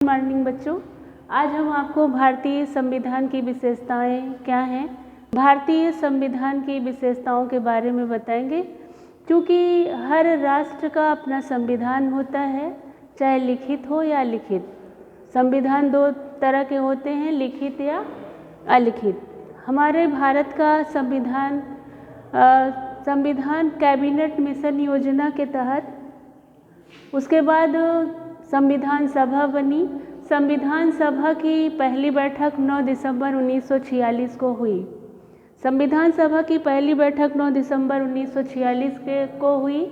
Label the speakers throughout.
Speaker 1: Morning बच्चों, आज हम आपको भारतीय संविधान की विशेषताएं क्या हैं, भारतीय संविधान की विशेषताओं के बारे में बताएंगे। क्योंकि हर राष्ट्र का अपना संविधान होता है, चाहे लिखित हो या अलिखित। संविधान दो तरह के होते हैं, लिखित या अलिखित। हमारे भारत का संविधान कैबिनेट मिशन योजना के तहत, उसके बाद संविधान सभा बनी। संविधान सभा की पहली बैठक 9 दिसंबर 1946 को हुई। संविधान सभा की पहली बैठक 9 दिसंबर 1946 को हुई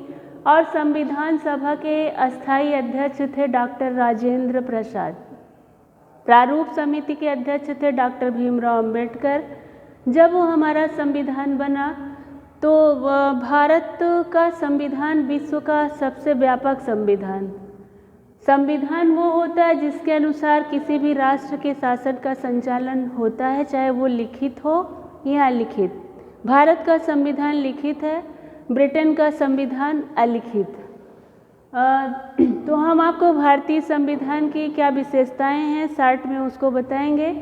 Speaker 1: और संविधान सभा के अस्थायी अध्यक्ष थे डॉक्टर राजेंद्र प्रसाद। प्रारूप समिति के अध्यक्ष थे डॉक्टर भीमराव अंबेडकर। जब हमारा संविधान बना तो भारत का संविधान विश्व का सबसे व्यापक संविधान वो होता है जिसके अनुसार किसी भी राष्ट्र के शासन का संचालन होता है, चाहे वो लिखित हो या अलिखित। भारत का संविधान लिखित है, ब्रिटेन का संविधान अलिखित। तो हम आपको भारतीय संविधान की क्या विशेषताएं हैं शॉर्ट में उसको बताएंगे।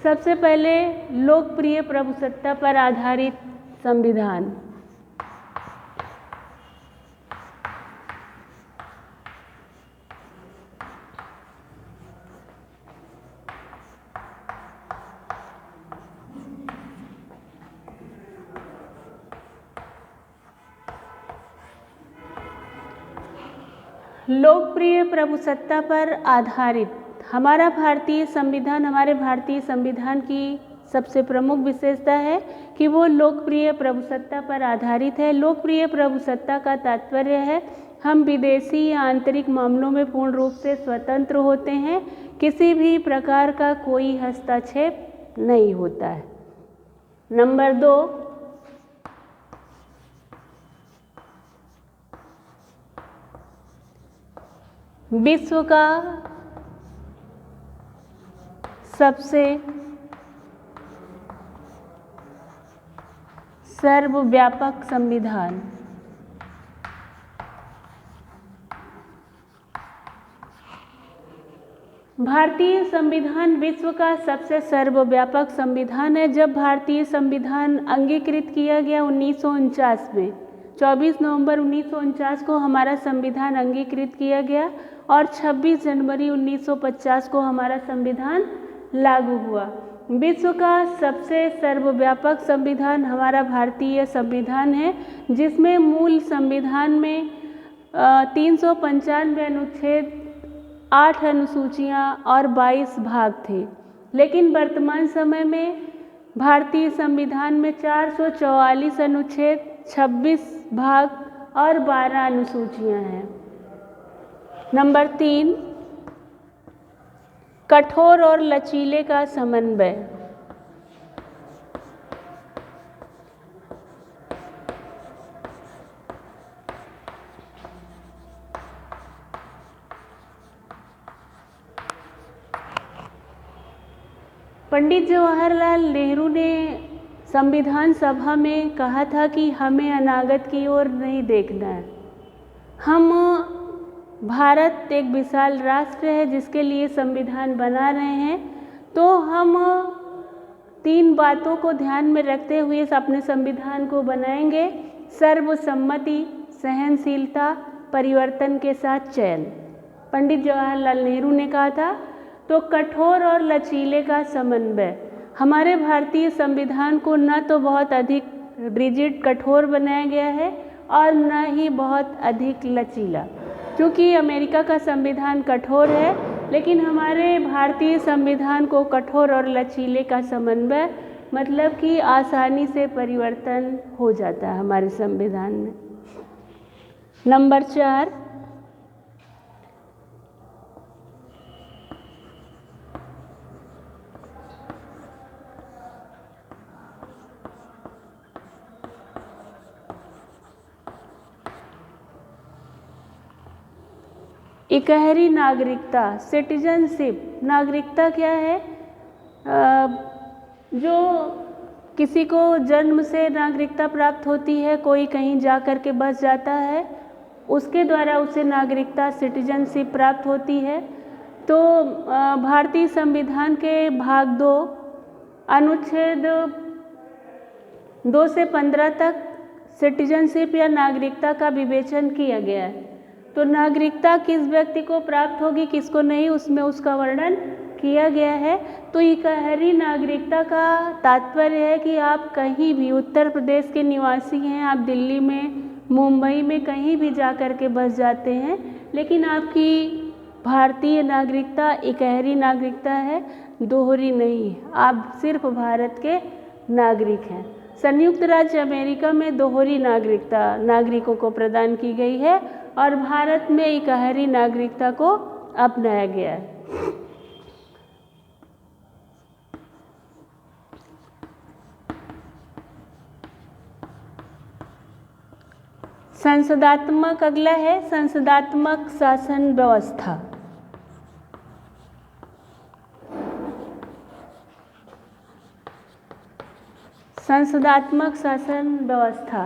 Speaker 1: सबसे पहले लोकप्रिय प्रभुसत्ता पर आधारित संविधान। लोकप्रिय प्रभुसत्ता पर आधारित हमारे भारतीय संविधान की सबसे प्रमुख विशेषता है कि वो लोकप्रिय प्रभुसत्ता पर आधारित है। लोकप्रिय प्रभुसत्ता का तात्पर्य है हम विदेशी या आंतरिक मामलों में पूर्ण रूप से स्वतंत्र होते हैं, किसी भी प्रकार का कोई हस्तक्षेप नहीं होता है। नंबर 2, विश्व का सबसे सर्वव्यापक संविधान। भारतीय संविधान विश्व का सबसे सर्वव्यापक संविधान है। जब भारतीय संविधान अंगीकृत किया गया 1949 में, 24 नवंबर 1949 को हमारा संविधान अंगीकृत किया गया और 26 जनवरी 1950 को हमारा संविधान लागू हुआ। विश्व का सबसे सर्वव्यापक संविधान हमारा भारतीय संविधान है, जिसमें मूल संविधान में 395 अनुच्छेद, 8 अनुसूचियाँ और 22 भाग थे। लेकिन वर्तमान समय में भारतीय संविधान में 444 अनुच्छेद, 26 भाग और 12 अनुसूचियाँ हैं। नंबर 3, कठोर और लचीले का समन्वय। पंडित जवाहरलाल नेहरू ने संविधान सभा में कहा था कि हमें अनागत की ओर नहीं देखना है। भारत एक विशाल राष्ट्र है जिसके लिए संविधान बना रहे हैं, तो हम 3 बातों को ध्यान में रखते हुए अपने संविधान को बनाएंगे। सर्वसम्मति, सहनशीलता, परिवर्तन के साथ चयन। पंडित जवाहरलाल नेहरू ने कहा था। तो कठोर और लचीले का समन्वय। हमारे भारतीय संविधान को न तो बहुत अधिक रिजिड कठोर बनाया गया है और न ही बहुत अधिक लचीला। क्योंकि अमेरिका का संविधान कठोर है, लेकिन हमारे भारतीय संविधान को कठोर और लचीले का समन्वय, मतलब कि आसानी से परिवर्तन हो जाता है हमारे संविधान में। नंबर 4, इकहरी नागरिकता, सिटीजनशिप। नागरिकता क्या है? जो किसी को जन्म से नागरिकता प्राप्त होती है, कोई कहीं जा कर के बस जाता है, उसके द्वारा उसे नागरिकता, सिटीजनशिप प्राप्त होती है। तो भारतीय संविधान के भाग 2 अनुच्छेद 2 से 15 तक सिटीजनशिप या नागरिकता का विवेचन किया गया है। तो नागरिकता किस व्यक्ति को प्राप्त होगी, किसको नहीं, उसमें उसका वर्णन किया गया है। तो इकहरी नागरिकता का तात्पर्य है कि आप कहीं भी, उत्तर प्रदेश के निवासी हैं, आप दिल्ली में, मुंबई में कहीं भी जा कर के बस जाते हैं, लेकिन आपकी भारतीय नागरिकता इकहरी नागरिकता है, दोहरी नहीं है, आप सिर्फ भारत के नागरिक हैं। संयुक्त राज्य अमेरिका में दोहरी नागरिकता नागरिकों को प्रदान की गई है और भारत में इकहरी नागरिकता को अपनाया गया है। संसदात्मक अगला है संसदात्मक शासन व्यवस्था। संसदात्मक शासन व्यवस्था।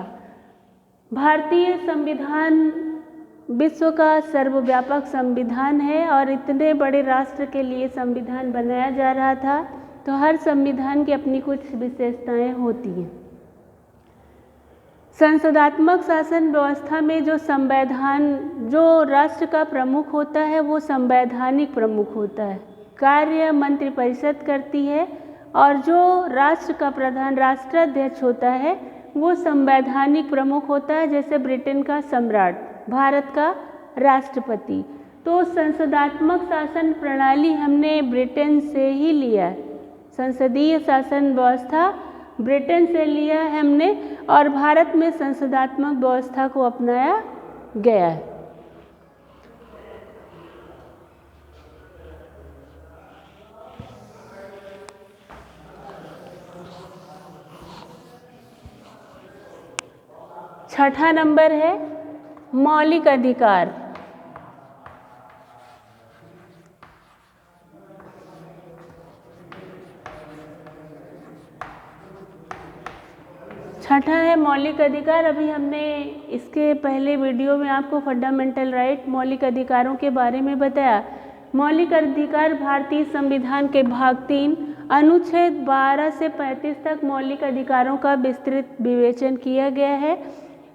Speaker 1: भारतीय संविधान विश्व का सर्वव्यापक संविधान है और इतने बड़े राष्ट्र के लिए संविधान बनाया जा रहा था, तो हर संविधान की अपनी कुछ विशेषताएं होती हैं। संसदात्मक शासन व्यवस्था में जो राष्ट्र का प्रमुख होता है वो संवैधानिक प्रमुख होता है, कार्य मंत्रिपरिषद करती है, और जो राष्ट्र का प्रधान राष्ट्राध्यक्ष होता है वो संवैधानिक प्रमुख होता है, जैसे ब्रिटेन का सम्राट, भारत का राष्ट्रपति। तो संसदात्मक शासन प्रणाली हमने ब्रिटेन से ही लिया है, संसदीय शासन व्यवस्था ब्रिटेन से लिया है हमने, और भारत में संसदात्मक व्यवस्था को अपनाया गया है। छठा नंबर है मौलिक अधिकार। छठा है मौलिक अधिकार। अभी हमने इसके पहले वीडियो में आपको फंडामेंटल राइट मौलिक अधिकारों के बारे में बताया। मौलिक अधिकार भारतीय संविधान के भाग 3 अनुच्छेद 12 से 35 तक मौलिक अधिकारों का विस्तृत विवेचन किया गया है।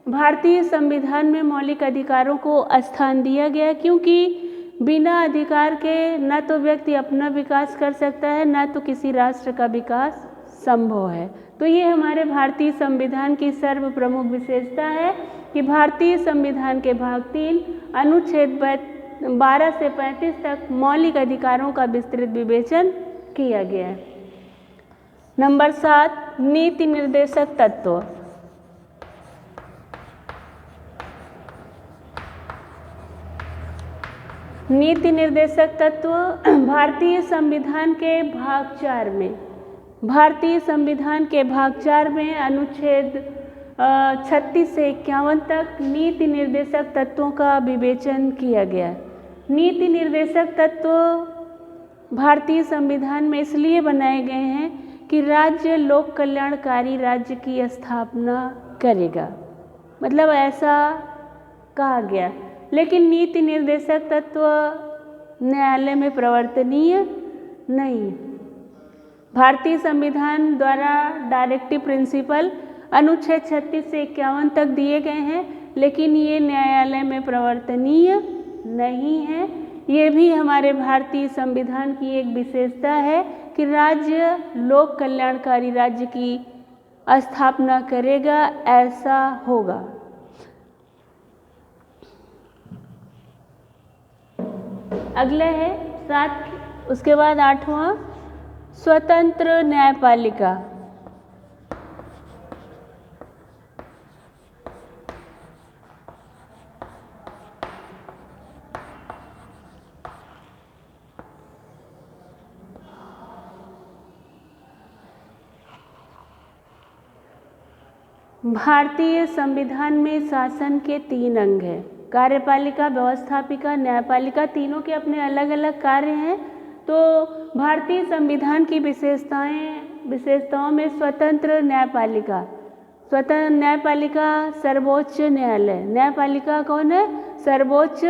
Speaker 1: भारतीय संविधान में मौलिक अधिकारों को स्थान दिया गया क्योंकि बिना अधिकार के न तो व्यक्ति अपना विकास कर सकता है, न तो किसी राष्ट्र का विकास संभव है। तो ये हमारे भारतीय संविधान की सर्व प्रमुख विशेषता है कि भारतीय संविधान के भाग 3 अनुच्छेद 12 से 35 तक मौलिक अधिकारों का विस्तृत विवेचन किया गया है। नंबर 7 नीति निर्देशक तत्व। नीति निर्देशक तत्व भारतीय संविधान के भाग 4 में, भारतीय संविधान के भाग 4 में अनुच्छेद 36 से 51 तक नीति निर्देशक तत्वों का विवेचन किया गया। नीति निर्देशक तत्व भारतीय संविधान में इसलिए बनाए गए हैं कि राज्य लोक कल्याणकारी राज्य की स्थापना करेगा, मतलब ऐसा कहा गया। लेकिन नीति निर्देशक तत्व न्यायालय में प्रवर्तनीय नहीं। भारतीय संविधान द्वारा डायरेक्टिव प्रिंसिपल अनुच्छेद 36 से 51 तक दिए गए हैं, लेकिन ये न्यायालय में प्रवर्तनीय नहीं है। ये भी हमारे भारतीय संविधान की एक विशेषता है कि राज्य लोक कल्याणकारी राज्य की स्थापना करेगा, ऐसा होगा। अगला है 7, उसके बाद 8वां स्वतंत्र न्यायपालिका। भारतीय संविधान में शासन के 3 अंग हैं, कार्यपालिका, व्यवस्थापिका, न्यायपालिका। तीनों के अपने अलग अलग कार्य हैं। तो भारतीय संविधान की विशेषताओं में स्वतंत्र न्यायपालिका। स्वतंत्र न्यायपालिका सर्वोच्च न्यायालय। न्यायपालिका कौन है? सर्वोच्च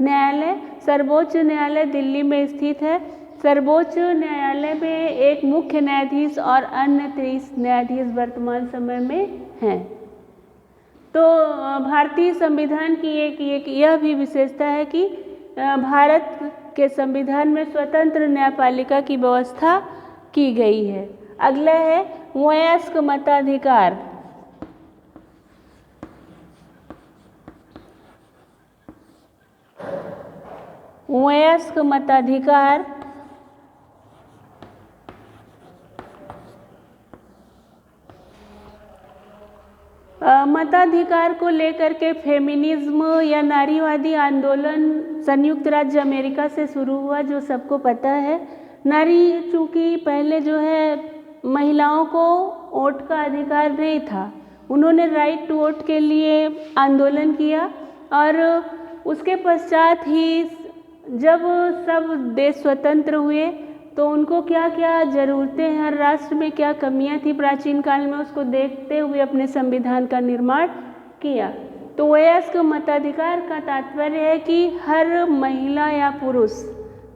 Speaker 1: न्यायालय। सर्वोच्च न्यायालय दिल्ली में स्थित है। सर्वोच्च न्यायालय में एक मुख्य न्यायाधीश और अन्य 30 न्यायाधीश वर्तमान समय में हैं। तो भारतीय संविधान की एक यह भी विशेषता है कि भारत के संविधान में स्वतंत्र न्यायपालिका की व्यवस्था की गई है। अगला है वयस्क मताधिकार। वयस्क मताधिकार मताधिकार को लेकर के फेमिनिज्म या नारीवादी आंदोलन संयुक्त राज्य अमेरिका से शुरू हुआ, जो सबको पता है। नारी चूँकि पहले जो है महिलाओं को वोट का अधिकार नहीं था, उन्होंने राइट टू वोट के लिए आंदोलन किया और उसके पश्चात ही जब सब देश स्वतंत्र हुए तो उनको क्या क्या ज़रूरतें, हर राष्ट्र में क्या कमियां थी प्राचीन काल में, उसको देखते हुए अपने संविधान का निर्माण किया। तो वयस्क मताधिकार का तात्पर्य है कि हर महिला या पुरुष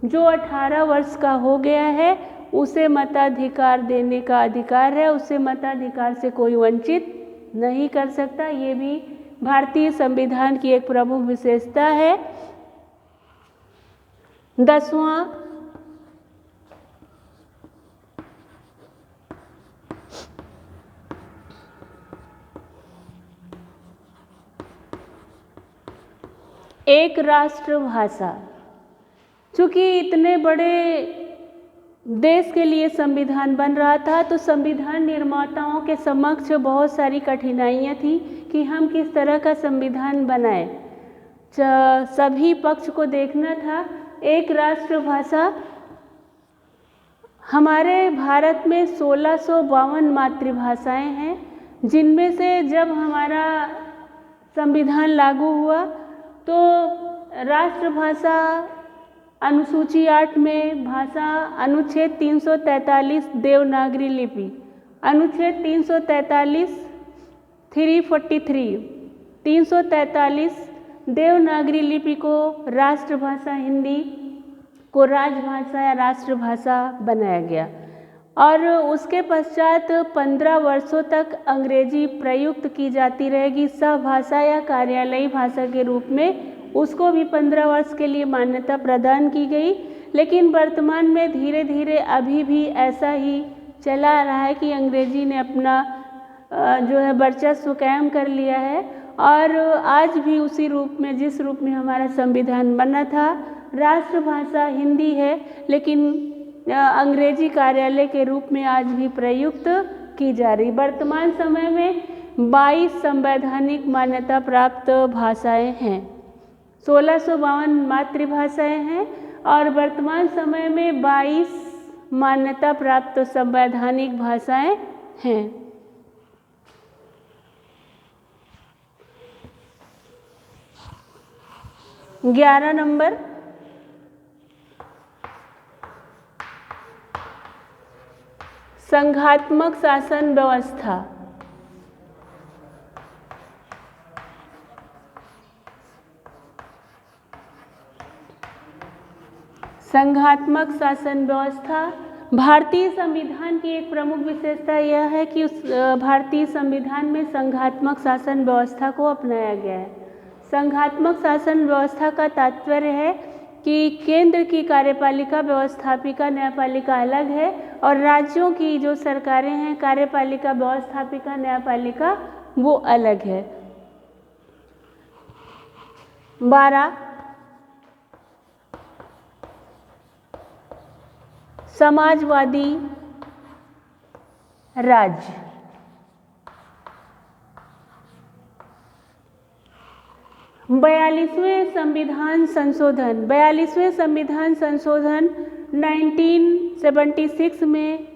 Speaker 1: जो 18 वर्ष का हो गया है उसे मताधिकार देने का अधिकार है, उसे मताधिकार से कोई वंचित नहीं कर सकता। ये भी भारतीय संविधान की एक प्रमुख विशेषता है। 10वां एक राष्ट्रभाषा। चूँकि इतने बड़े देश के लिए संविधान बन रहा था तो संविधान निर्माताओं के समक्ष बहुत सारी कठिनाइयाँ थी कि हम किस तरह का संविधान बनाएं। सभी पक्ष को देखना था। एक राष्ट्रभाषा, हमारे भारत में 1652 मातृभाषाएं हैं, जिनमें से जब हमारा संविधान लागू हुआ तो राष्ट्रभाषा अनुसूची 8 में भाषा अनुच्छेद 343 देवनागरी लिपि, अनुच्छेद 343 देवनागरी लिपि को राष्ट्रभाषा, हिंदी को राजभाषा या राष्ट्रभाषा बनाया गया और उसके पश्चात 15 वर्षों तक अंग्रेजी प्रयुक्त की जाती रहेगी सहभाषा या कार्यालयी भाषा के रूप में। उसको भी 15 वर्ष के लिए मान्यता प्रदान की गई। लेकिन वर्तमान में धीरे धीरे अभी भी ऐसा ही चला आ रहा है कि अंग्रेजी ने अपना जो है वर्चस्व कायम कर लिया है और आज भी उसी रूप में, जिस रूप में हमारा संविधान बना था, राष्ट्रभाषा हिंदी है, लेकिन अंग्रेजी कार्यालय के रूप में आज भी प्रयुक्त की जा रही। वर्तमान समय में 22 संवैधानिक मान्यता प्राप्त भाषाएं हैं, 1652 मातृभाषाएं हैं और वर्तमान समय में 22 मान्यता प्राप्त संवैधानिक भाषाएं हैं। ग्यारह नंबर, संघात्मक शासन व्यवस्था। संघात्मक शासन व्यवस्था भारतीय संविधान की एक प्रमुख विशेषता यह है कि उस भारतीय संविधान में संघात्मक शासन व्यवस्था को अपनाया गया है। संघात्मक शासन व्यवस्था का तात्पर्य है कि केंद्र की कार्यपालिका, व्यवस्थापिका, न्यायपालिका अलग है और राज्यों की जो सरकारें हैं, कार्यपालिका, व्यवस्थापिका, न्यायपालिका, वो अलग है। 12 समाजवादी राज्य। 42वें संविधान संशोधन 1976 में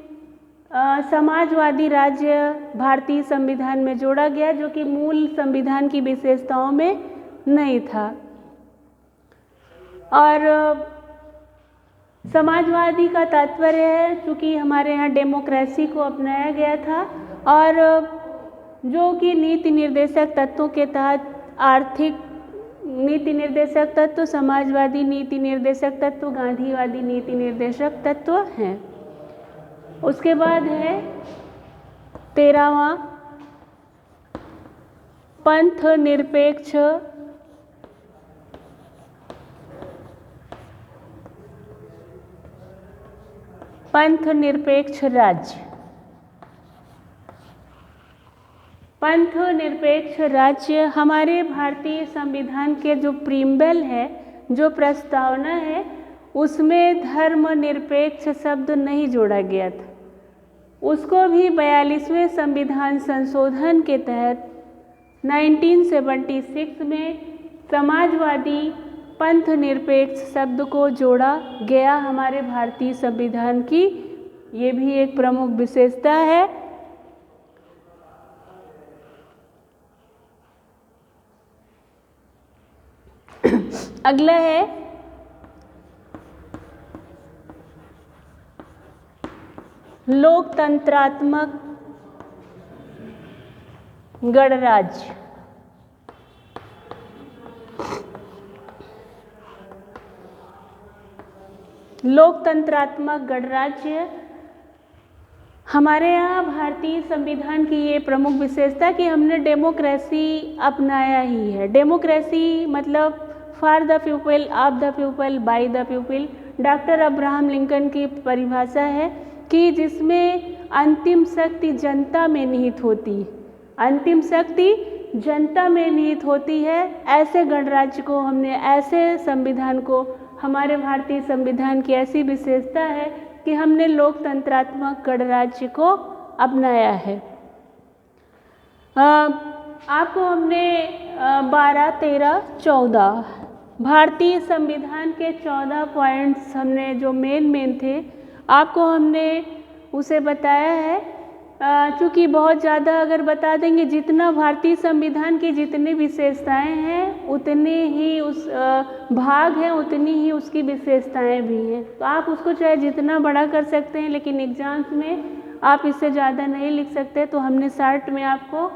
Speaker 1: समाजवादी राज्य भारतीय संविधान में जोड़ा गया, जो कि मूल संविधान की विशेषताओं में नहीं था। और समाजवादी का तात्पर्य है, चूँकि हमारे यहाँ डेमोक्रेसी को अपनाया गया था और जो कि नीति निर्देशक तत्वों के तहत आर्थिक नीति निर्देशक तत्व, समाजवादी नीति निर्देशक तत्व, गांधीवादी नीति निर्देशक तत्व हैं। उसके बाद है 13वां पंथ निरपेक्ष राज्य। पंथ निरपेक्ष राज्य हमारे भारतीय संविधान के जो प्रीम्बल है, जो प्रस्तावना है, उसमें धर्म निरपेक्ष शब्द नहीं जोड़ा गया था। उसको भी 42वें संविधान संशोधन के तहत 1976 में समाजवादी पंथ निरपेक्ष शब्द को जोड़ा गया हमारे भारतीय संविधान की। ये भी एक प्रमुख विशेषता है। अगला है लोकतंत्रात्मक गणराज्य। लोकतंत्रात्मक गणराज्य हमारे यहाँ भारतीय संविधान की ये प्रमुख विशेषता कि हमने डेमोक्रेसी अपनाया ही है। डेमोक्रेसी मतलब for the people, of the people, by the people. Doctor Abraham Lincoln की परिभाषा है कि जिसमें अंतिम शक्ति जनता में निहित होती है, अंतिम शक्ति जनता में निहित होती है। ऐसे गणराज्य को हमने, ऐसे संविधान को, हमारे भारतीय संविधान की ऐसी विशेषता है कि हमने लोकतंत्रात्मक गणराज्य को अपनाया है। आपको हमने 12, 13, 14 भारतीय संविधान के 14 पॉइंट्स हमने जो मेन थे, आपको हमने उसे बताया है। चूँकि बहुत ज़्यादा अगर बता देंगे, जितना भारतीय संविधान की जितनी विशेषताएं हैं उतने ही उस भाग हैं, उतनी ही उसकी विशेषताएं भी हैं। तो आप उसको चाहे जितना बड़ा कर सकते हैं, लेकिन एग्जाम्स में आप इससे ज़्यादा नहीं लिख सकते। तो हमने शॉर्ट में आपको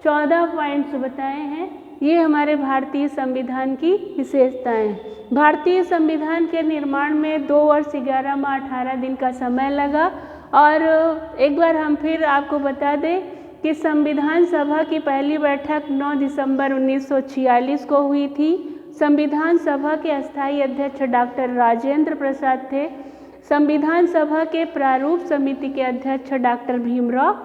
Speaker 1: 14 पॉइंट्स बताए हैं। ये हमारे भारतीय संविधान की विशेषताएं हैं। भारतीय संविधान के निर्माण में 2 वर्ष 11 माह 18 दिन का समय लगा। और एक बार हम फिर आपको बता दें कि संविधान सभा की पहली बैठक 9 दिसंबर 1946 को हुई थी। संविधान सभा के अस्थायी अध्यक्ष डॉक्टर राजेंद्र प्रसाद थे। संविधान सभा के प्रारूप समिति के अध्यक्ष डॉक्टर भीमराव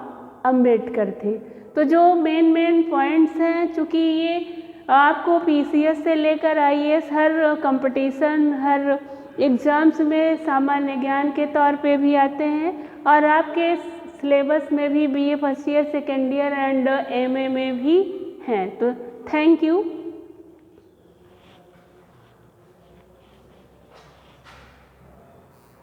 Speaker 1: अंबेडकर थे। तो जो मेन पॉइंट्स हैं, चूँकि ये आपको पीसीएस से लेकर आईएएस हर कंपटीशन, हर एग्ज़ाम्स में सामान्य ज्ञान के तौर पे भी आते हैं और आपके सिलेबस में भी BA first year, second year and MA में भी हैं। तो थैंक यू।